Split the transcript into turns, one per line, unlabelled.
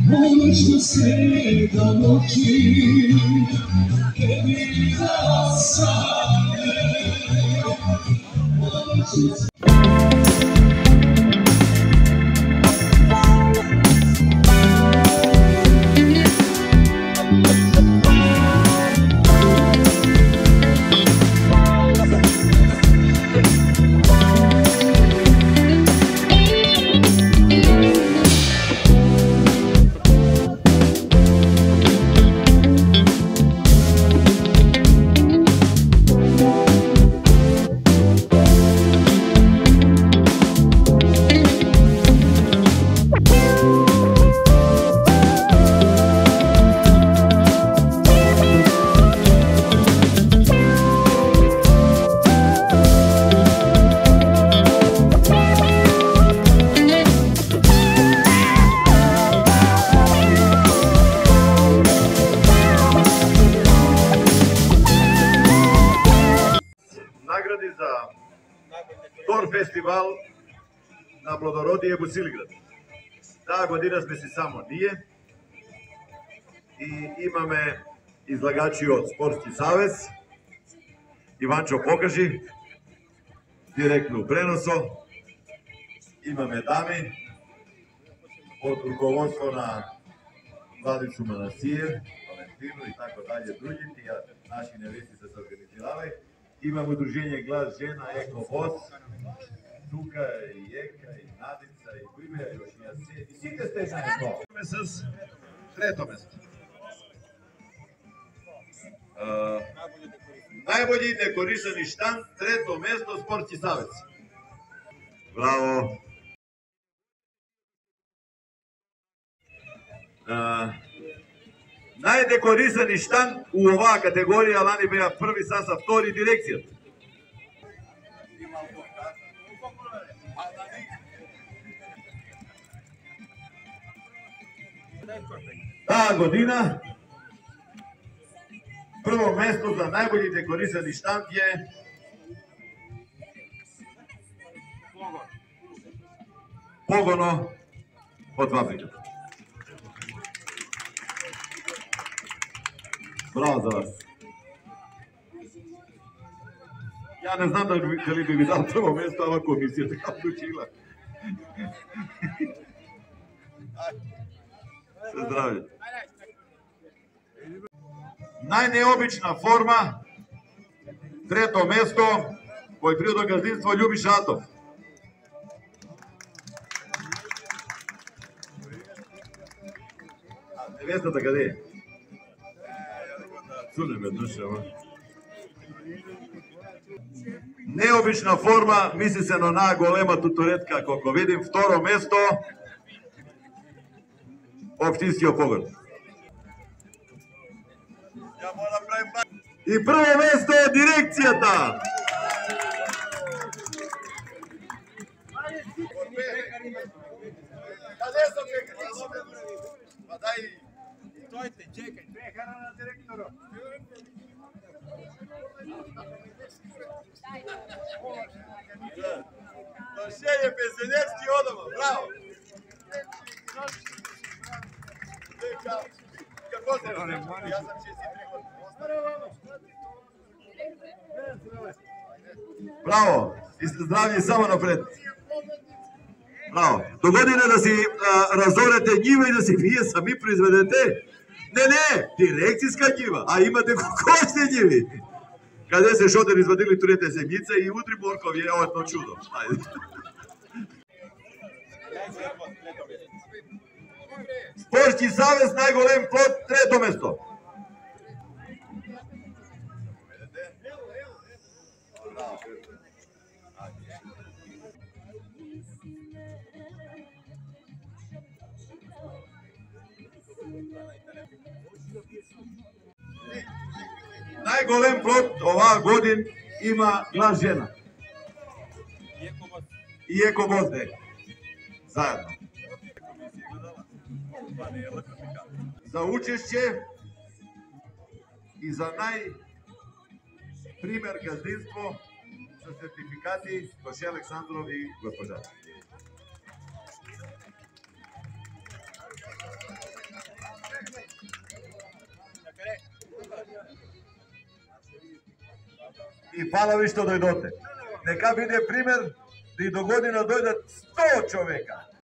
Možda se da noći che mi rassale.
Награди за Тор фестивал на плодородие во Силиград. Таа година сме си само ние и имаме излагачи од Спортски савез, Иванчо Покажи, директно преносо, имаме дами од руководство на Владичо Манасиев, Валентино и така далje, другите, наши невести се организирале. Имаме удружение Глас жена, Еко Воз, тука и Ека, и Надица, и Којме, и Јошија, и сите сте заедно. С трето место. Најбољи декорирани штанд, трето место, Спортски савез. Браво! Најдекорирани штанд у оваа категорија лани беа први, саса втори дирекцијата. Таа година прво место за најбољи декорирани штанд е Погоно од фабриката. Браво за вас. Ја не знам дали би ви дал прво место, ама комисија така одлучила. Се здравје. Најнеобична форма, трето место, пољопривредно газдинство Љубиш Атов. Невестата каде е? Цуне веднаш, ама. Необична форма, мисли се на онаа голема туторетка, колко видим, второ место, Општинскиот погон. И прво место дирекцијата. Каде сум пекари? Па дај, стојте, чекај, пекара на директорот. Дошење пензионерски одома, браво! Како се? Јас сам 63 години. Браво! И сте здрави само напред. Браво! До година да си разорете њива и да си вие сами произведете. Не, дирекцијска њива, а имате колкошни њиви. Каде се шодер извадили турете земјица и утри моркови е одно чудо. Спортски савез најголем плод, трето место. Најголем плод оваа годин има Глас жена. и Еко Гозде. Заедно. За учешće и за пример газдинство со сертификати Тоше Александров и госпожа. И фала ви што дојдоте. Нека биде пример да и до година дојдат 100 човека.